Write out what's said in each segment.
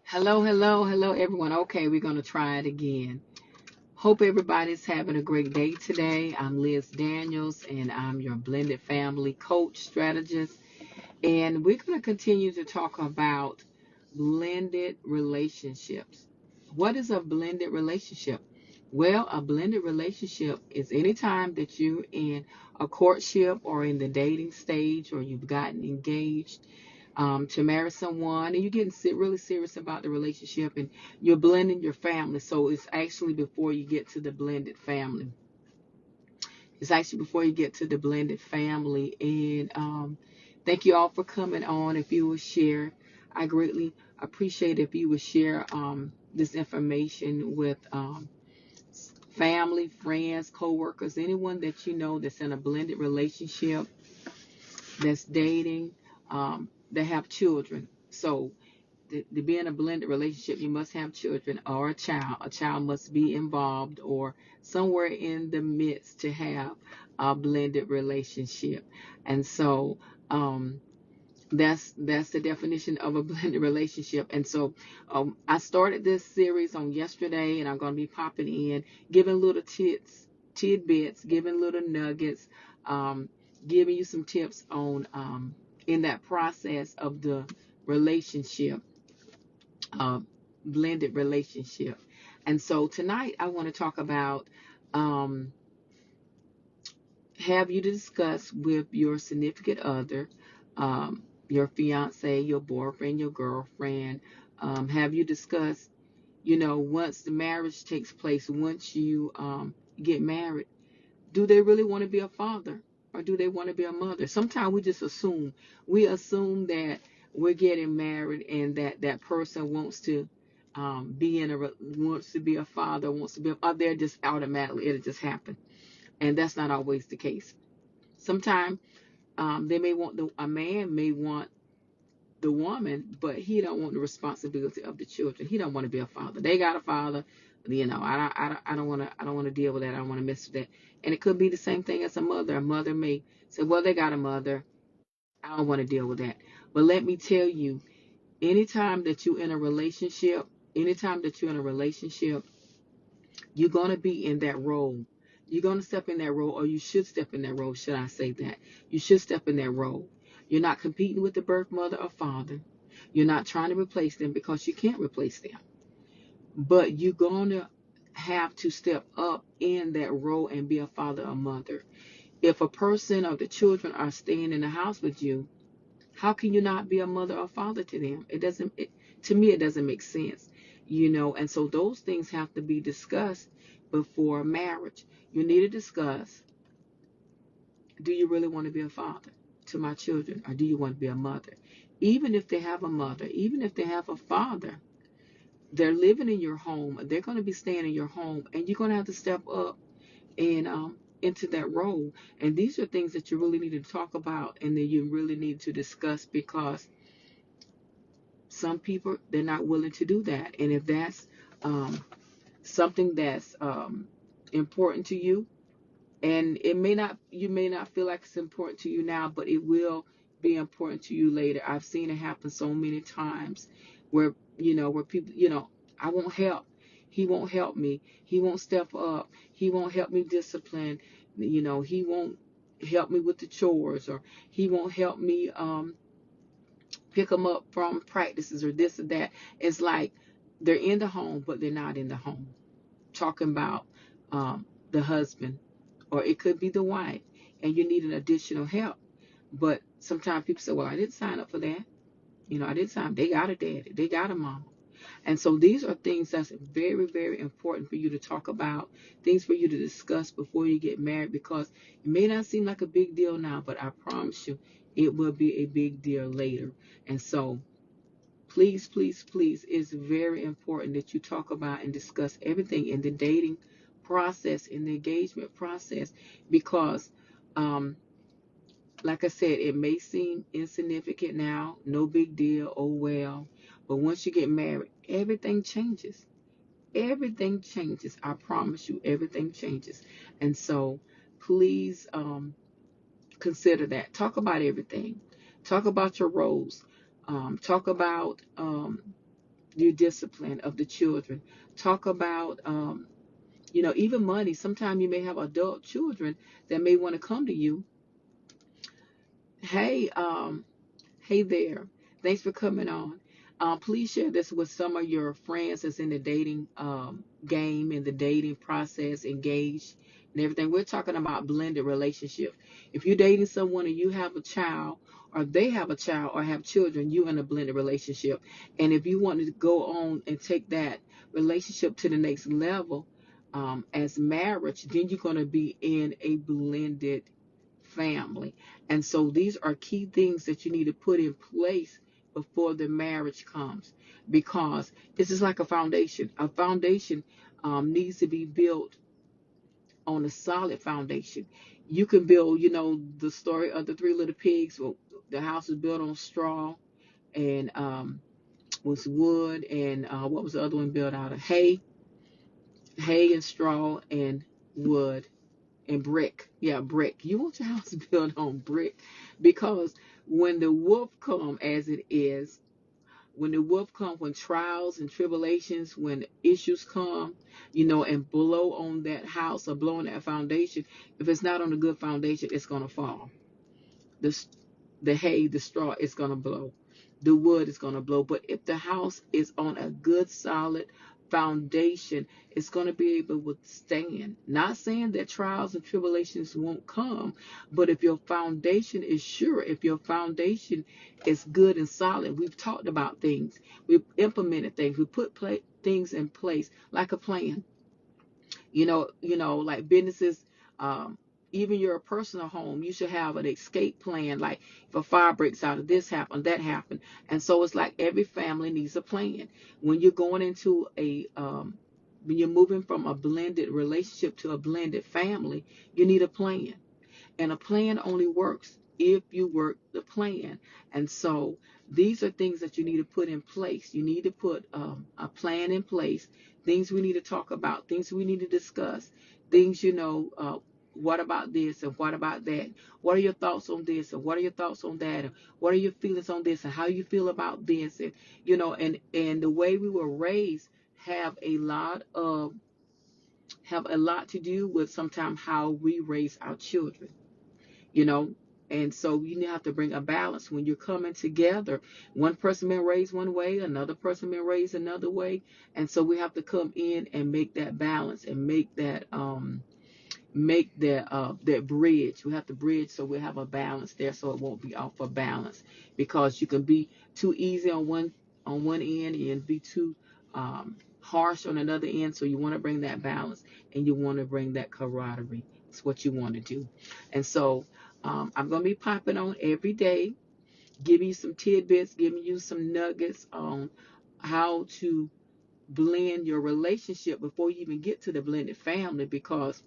Hello, hello, hello, everyone. Okay, we're going to try it again. Hope everybody's having a great day today. I'm Liz Daniels, and I'm your blended family coach strategist. And we're going to continue to talk about blended relationships. What is a blended relationship? Well, a blended relationship is any time that you're in a courtship or in the dating stage or you've gotten engaged to marry someone and you're getting really serious about the relationship and you're blending your family. So it's actually before you get to the blended family. It's actually before you get to the blended family. And thank you all for coming on. If you will share, I greatly appreciate if you would share this information with family, friends, co-workers, anyone that you know that's in a blended relationship, that's dating, that have children. So to be in a blended relationship, you must have children or a child. A child must be involved or somewhere in the midst to have a blended relationship. And so that's the definition of a blended relationship. And so I started this series on yesterday, and I'm going to be popping in, giving little tidbits, giving little nuggets, um, giving you some tips on in that process of the relationship, uh, blended relationship. And so tonight I want to talk about um, have you discuss with your significant other, um, your fiance, your boyfriend, your girlfriend, have you discussed, once the marriage takes place, once you get married, do they really want to be a father or do they want to be a mother? Sometimes we assume that we're getting married and that person wants to wants to be a father, wants to be or they're just automatically, it'll just happen. And that's not always the case. Sometimes they may want a man may want the woman, but he don't want the responsibility of the children. He don't want to be a father. They got a father. I don't want to deal with that. I don't want to mess with that. And it could be the same thing as a mother. A mother may say, well, they got a mother. I don't want to deal with that. But let me tell you, anytime that you're in a relationship, anytime that you're in a relationship, you're going to be in that role. You're going to step in that role, or you should step in that role, should I say that? You should step in that role. You're not competing with the birth mother or father. You're not trying to replace them because you can't replace them. But you're going to have to step up in that role and be a father or mother. If a person or the children are staying in the house with you, how can you not be a mother or father to them? To me, it doesn't make sense, and so those things have to be discussed before marriage. You need to discuss, do you really want to be a father to my children, or do you want to be a mother? Even if they have a mother, even if they have a father, they're living in your home, they're going to be staying in your home, and you're going to have to step up and into that role. And these are things that you really need to talk about and that you really need to discuss, because some people, they're not willing to do that. And if that's um, something that's important to you, and you may not feel like it's important to you now, but it will be important to you later. I've seen it happen so many times where, where people, I won't help. He won't help me. He won't step up. He won't help me discipline. He won't help me with the chores, or he won't help me pick them up from practices or this or that. It's like they're in the home, but they're not in the home. Talking about the husband, or it could be the wife, and you need an additional help. But sometimes people say, well, I didn't sign up for that. I didn't sign. They got a daddy. They got a mama. And so these are things that's very, very important for you to talk about, things for you to discuss before you get married, because it may not seem like a big deal now, but I promise you it will be a big deal later. And so please, please, please, it's very important that you talk about and discuss everything in the dating process, in the engagement process, because um, like I said, it may seem insignificant now, no big deal, oh well. But once you get married, everything changes. Everything changes. I promise you, everything changes. And so please consider that. Talk about everything. Talk about your roles. Talk about your discipline of the children. Talk about, even money. Sometimes you may have adult children that may want to come to you. Hey, hey there. Thanks for coming on. Please share this with some of your friends that's in the dating game, in the dating process, engaged and everything. We're talking about blended relationship. If you're dating someone and you have a child, or they have a child or have children, you're in a blended relationship. And if you want to go on and take that relationship to the next level, as marriage, then you're going to be in a blended family. And so these are key things that you need to put in place before the marriage comes, because this is like a foundation. A foundation needs to be built on a solid foundation. You can build, the story of the three little pigs. Well, the house was built on straw and was wood, and what was the other one built out of? Hay and straw and wood and brick. Yeah, brick. You want your house built on brick, because when the wolf come, as it is, when the wolf come, when trials and tribulations, when issues come, and blow on that house or blow on that foundation, if it's not on a good foundation, it's gonna fall. The the hay, the straw is going to blow. The wood is going to blow. But if the house is on a good, solid foundation, it's going to be able to withstand. Not saying that trials and tribulations won't come, but if your foundation is sure, if your foundation is good and solid, we've talked about things, we've implemented things, we put things in place like a plan. Like businesses, um, even your personal home, you should have an escape plan. Like if a fire breaks out, if this happened, that happened. And so it's like every family needs a plan. When you're going into when you're moving from a blended relationship to a blended family, you need a plan. And a plan only works if you work the plan. And so these are things that you need to put in place. You need to put a plan in place, things we need to talk about, things we need to discuss, things, what about this and what about that? What are your thoughts on this and what are your thoughts on that? And what are your feelings on this and how you feel about this? And, and the way we were raised have a lot to do with sometimes how we raise our children, you know and so you have to bring a balance when you're coming together. One person been raised one way, another person been raised another way, and so we have to come in and make that balance and make that bridge. We have to bridge so we have a balance there, so it won't be off of balance, because you can be too easy on one end and be too harsh on another end. So you want to bring that balance, and you want to bring that camaraderie. It's what you want to do. And so I'm going to be popping on every day, giving you some tidbits, giving you some nuggets on how to blend your relationship before you even get to the blended family, because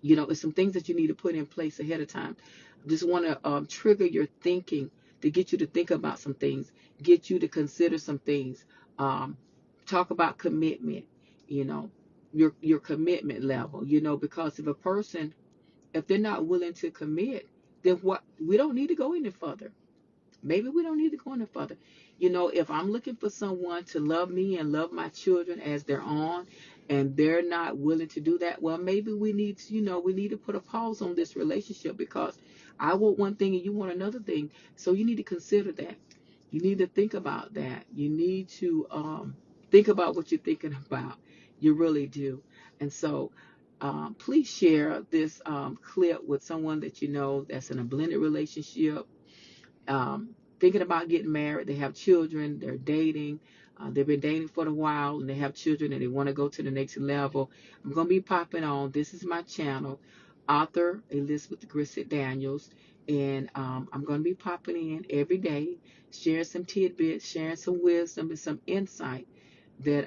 it's some things that you need to put in place ahead of time. I just want to trigger your thinking, to get you to think about some things, get you to consider some things. Um, Talk about commitment, you know, your commitment level, because if they're not willing to commit, then what? We don't need to go any further. Maybe we don't need to go any further. If I'm looking for someone to love me and love my children as their own, and they're not willing to do that, well, maybe we need to put a pause on this relationship, because I want one thing and you want another thing. So you need to consider that. You need to think about that. You need to think about what you're thinking about. You really do. And so please share this clip with someone that you know that's in a blended relationship, thinking about getting married. They have children, they're dating, they've been dating for a while, and they have children and they want to go to the next level. I'm going to be popping on. This is my channel, author Elizabeth Grissett Daniels, and I'm going to be popping in every day, sharing some tidbits, sharing some wisdom and some insight that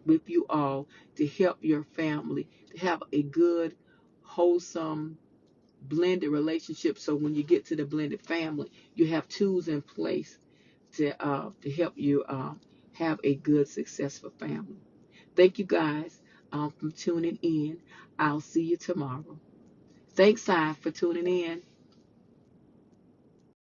with you all, to help your family to have a good, wholesome, blended relationship. So when you get to the blended family, you have tools in place to help you have a good, successful family. Thank you guys for tuning in. I'll see you tomorrow. Thanks, Si, for tuning in.